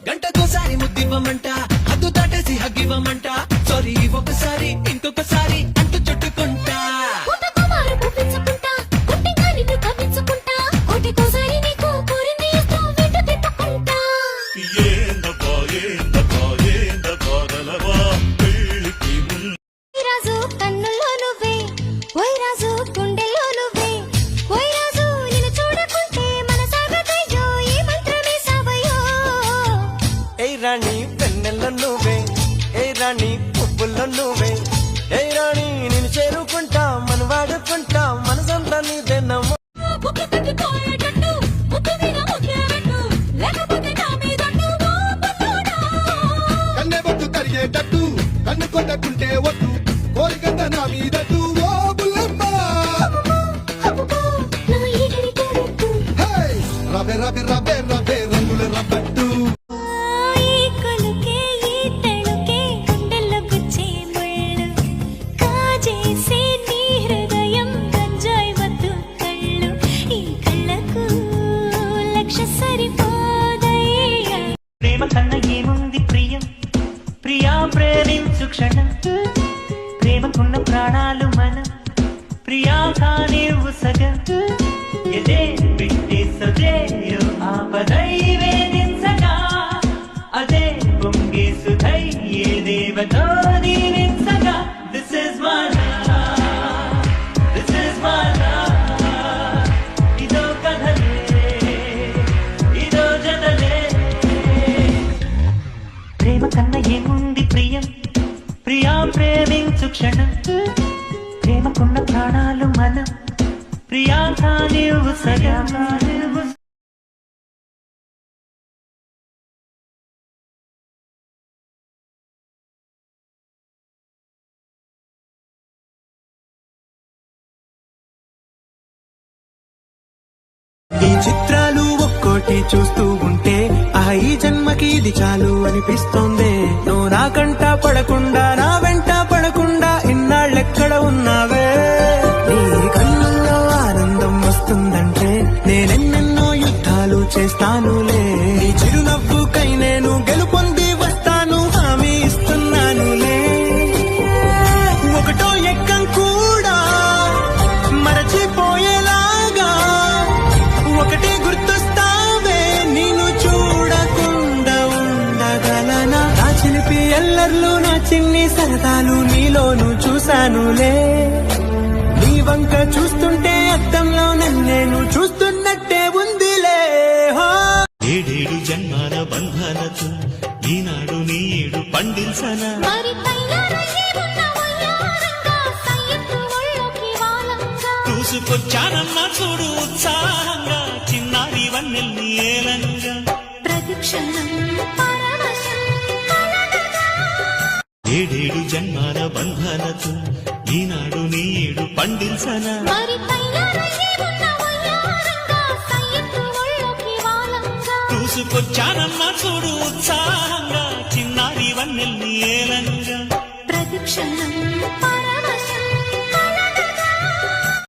గంటకోసారి ముద్దివ్వమంట, హద్దు దాటేసి హగ్గివ్వమంట, సారీ ఒకసారి ఇంకొకసారి అంటూ చుట్టుకుంటా. రాణి పెన్నెల్లో నువ్వే, ఏ రాణి పువ్వుల్లో నువ్వే, ఏ రాణి నేను చేరుకుంటా, మన వాడుకుంటా, మనసంతా నీదేనమ్మా. కన్నె బొట్టు కరిగేటట్టు, కన్ను కొట్టకుంటే వద్దు, కోరికంత నా మీదట్టు. ఓ బుల్లమ్మ రబే రబే రబే రబే రంగుల రబ్బట్టు. ప్రేమ కన్న ఏముంది ప్రియం, ప్రియా ప్రేమించు క్షణం, ప్రేమకున్న ప్రాణాలు మనం, ప్రియా కానివ్వు సగం, ఎదే పెట్టే సజేయో ఆపదై వేధించగా, అదే పొంగే సుధై ఏ దేవతో దీవించగా. This is my love, this is my love, ఇదో కథలే, ఇదో జతలే. ప్రేమ కన్న ఏముంది ప్రియం, ప్రియా ప్రేమించు క్షణం, ప్రేమకున్న ప్రాణాలు మనం, ప్రియా కానివ్వు సగం. ఈ చిత్రాలు ఒక్కోటి చూస్తూ ఉంటే ఆ ఈ జన్మకి ఇది చాలు అనిపిస్తోంది. నువ్వు నా కంట పడకుండా, నా వెంట పడకుండా ఇన్నాళ్ళెక్కడ ఉన్నావే. నీ కళ్ళల్లో ఆనందం వస్తుందంటే నేనెన్నెన్నో యుద్ధాలు చేస్తానులే. నీ చిరునవ్వుకై నేను గెలుపొంది వస్తాను, హామీ ఇస్తున్నానులే. ఒకటో ఎక్కం కూడా మరచిపోయేలాగా ఒకటే గుర్తొస్తావే, నిన్ను చూడకుండా ఉండగలనా. నా చిలిపి ఎల్లర్లు, నా చిన్ని సరదాలు నీలోను చూశానులే. నీ వంక చూస్తుంటే అద్దంలో నన్నేను చూస్తున్నట్టే ఉందిలే. ఏడేడు జన్మాల బంధాలతో ఈనాడు నీ ఏడు పండించనా. చూసుకొచ్చానమ్మా చూడు ఉత్సాహంగా, చిన్నారి వన్నెల్ని ఏలంగా. ఏడేడు జన్మాల బంధాలతో ఈనాడు నీ ఏడు పండించనా. చూసుకొచ్చానమ్మా చూడు ఉత్సాహంగా, చిన్నారి వన్నెల్ని ఏలంగా.